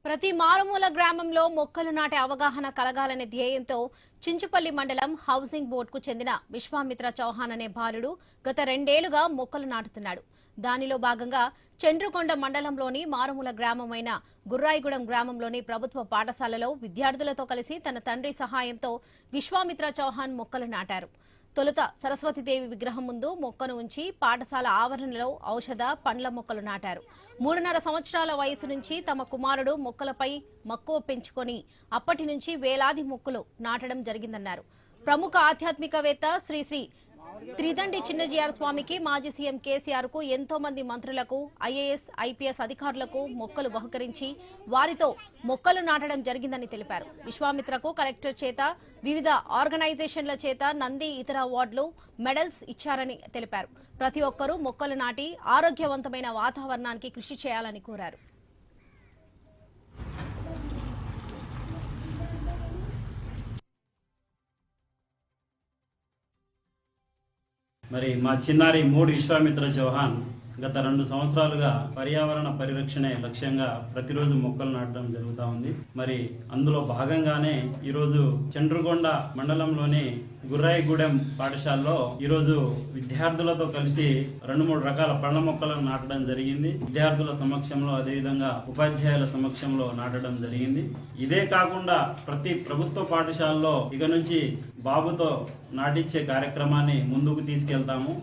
ప్రతి మారుమూల గ్రామంలో మొక్కలు నాటే అవగాహన కలగాలనే ధ్యేయంతో చించుపల్లి మండలం హౌసింగ్ బోర్డుకు చెందిన విశ్వామిత్ర చౌహాన్ అనే బాలుడు గత 2 ఏళ్లుగా మొక్కలు నాటుతున్నాడు. దానిలో భాగంగా చండ్రుకొండ మండలంలోని మారుమూల గ్రామమైన గుర్రాయిగూడెం గ్రామంలోని ప్రభుత్వ పాఠశాలలో విద్యార్థులతో కలిసి తన తండ్రి సహాయంతో విశ్వామిత్ర చౌహాన్ మొక్కలు నాటారు. తొలుత సరస్వతీదేవి విగ్రహం ముందు మొక్కను ఉంచి పాఠశాల ఆవరణలో ఔషధ పండ్ల మొక్కలు నాటారు. 3.5 సంవత్సరాల వయసు నుంచి తమ కుమారుడు మొక్కలపై మక్కువ పెంచుకొని అప్పటి నుంచి వేలాది మొక్కలు నాటడం జరిగిందన్నారు. ప్రముఖ ఆధ్యాత్మికవేత్త శ్రీ శ్రీ త్రిదండి చిన్నజీఆర్ స్వామికి, మాజీ సీఎం కేసీఆర్ కు, ఎంతో మంది మంత్రులకు, ఐఏఎస్ ఐపీఎస్ అధికారులకు మొక్కలు బహుకరించి వారితో మొక్కలు నాటడం జరిగిందని తెలిపారు. విశ్వామిత్రకు కలెక్టర్ చేత, వివిధ ఆర్గనైజేషన్ల చేత నంది, ఇతర అవార్డులు, మెడల్స్ ఇచ్చారని తెలిపారు. ప్రతి ఒక్కరూ మొక్కలు నాటి ఆరోగ్యవంతమైన వాతావరణానికి కృషి చేయాలని కోరారు. మరి మా చిన్నారి విశ్వామిత్ర చౌహాన్ గత 2 సంవత్సరాలుగా పర్యావరణ పరిరక్షణే లక్ష్యంగా ప్రతిరోజు మొక్కలు నాటడం జరుగుతూ ఉంది. మరి అందులో భాగంగానే ఈరోజు చండ్రుకొండ మండలంలోని గుర్రాయిగూడెం పాఠశాలలో ఈరోజు విద్యార్థులతో కలిసి 2-3 రకాల పండ్ల మొక్కలను నాటడం జరిగింది. విద్యార్థుల సమక్షంలో, అదేవిధంగా ఉపాధ్యాయుల సమక్షంలో నాటడం జరిగింది. ఇదే కాకుండా ప్రతి ప్రభుత్వ పాఠశాలలో ఇక నుంచి బాబుతో నాటించే కార్యక్రమాన్ని ముందుకు తీసుకెళ్తాము.